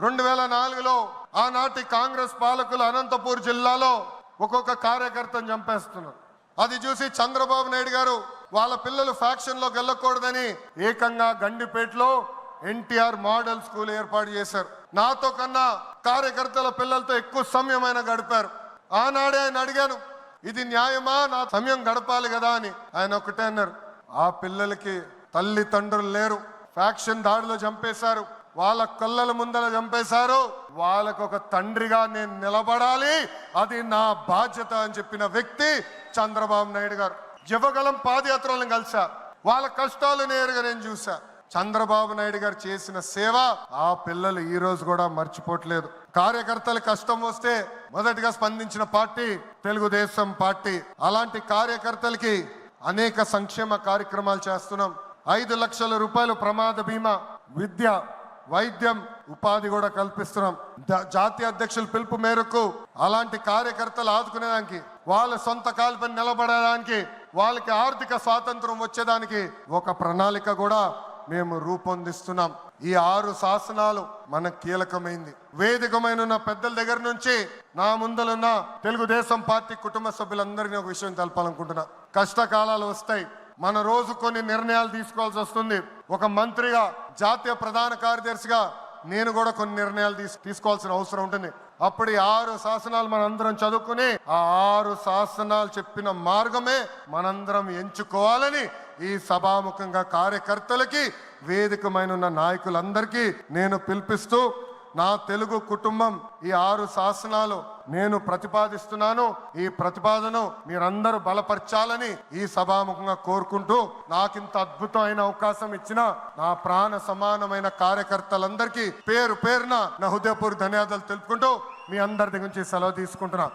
2004లో ఆనాటి కాంగ్రెస్ పాలకులు అనంతపూర్ జిల్లాలో ఒక్కొక్క కార్యకర్తను చంపేస్తున్నారు. అది చూసి చంద్రబాబు నాయుడు గారు వాళ్ళ పిల్లలు ఫ్యాక్షన్లోకి వెళ్ళకూడదని ఏకంగా గండిపేటలో ఎన్టీఆర్ మోడల్ స్కూల్ ఏర్పాటు చేశారు. నాతో కన్నా కార్యకర్తల పిల్లలతో ఎక్కువ సమయం ఆయన గడిపారు. ఆనాడే ఆయన అడిగాను, ఇది న్యాయమా, నా సమయం గడపాలి కదా అని. ఆయన ఒకటే అన్నారు, ఆ పిల్లలకి తల్లిదండ్రులు లేరు, ఫ్యాక్షన్ దాడిలో చంపేశారు, వాళ్ళ కళ్ళల ముందర చంపేశారు, వాళ్ళకు ఒక తండ్రిగా నేను నిలబడాలి, అది నా బాధ్యత అని చెప్పిన వ్యక్తి చంద్రబాబు నాయుడు గారు. యువగలం పాదయాత్రలను కలిసా, వాళ్ళ కష్టాలు నేరుగా నేను చూసా. చంద్రబాబు నాయుడు గారు చేసిన సేవ ఆ పిల్లలు ఈ రోజు కూడా మర్చిపోవట్లేదు. కార్యకర్తలు కష్టం వస్తే మొదటిగా స్పందించిన పార్టీ తెలుగుదేశం పార్టీ. అలాంటి కార్యకర్తలకి అనేక సంక్షేమ కార్యక్రమాలు చేస్తున్నాం. 5 లక్షల రూపాయలు ప్రమాద బీమా, విద్య, వైద్యం, ఉపాధి కూడా కల్పిస్తున్నాం. జాతీయ అధ్యక్షుల పిలుపు మేరకు అలాంటి కార్యకర్తలు ఆదుకునేదానికి, వాళ్ళ సొంత కాలుపై నిలబడడానికి, వాళ్ళకి ఆర్థిక స్వాతంత్రం వచ్చేదానికి ఒక ప్రణాళిక కూడా మేము రూపొందిస్తున్నాం. ఈ 6 శాసనాలు మనకు కీలకమైంది. వేదికమైన పెద్దల దగ్గర నుంచి నా ముందలున్న తెలుగుదేశం పార్టీ కుటుంబ సభ్యులందరినీ ఒక విషయం తెలపాలనుకుంటున్నా. కష్టకాలాలు వస్తాయి, మన రోజు కొన్ని నిర్ణయాలు తీసుకోవాల్సి వస్తుంది. ఒక మంత్రిగా, జాతీయ ప్రధాన కార్యదర్శిగా నేను కూడా కొన్ని నిర్ణయాలు తీసుకోవాల్సిన అవసరం ఉంటుంది. అప్పుడు ఈ 6 శాసనాలు మనందరం చదువుకుని ఆ 6 శాసనాలు చెప్పిన మార్గమే మనందరం ఎంచుకోవాలని ఈ సభాముఖంగా కార్యకర్తలకి, వేదికమైన నాయకులందరికీ నేను పిలిపిస్తూ, నా తెలుగు కుటుంబం ఈ 6 శాసనాలు నేను ప్రతిపాదిస్తున్నాను. ఈ ప్రతిపాదన మీరందరూ బలపరచాలని ఈ సభాముఖంగా కోరుకుంటూ, నాకింత అద్భుతమైన అవకాశం ఇచ్చిన నా ప్రాణ సమానమైన కార్యకర్తలందరికీ పేరు పేరున నా హృదయపూర్వక ధన్యవాదాలు తెలుపుకుంటూ మీ అందరి దగ్గర నుంచి సెలవు తీసుకుంటున్నా.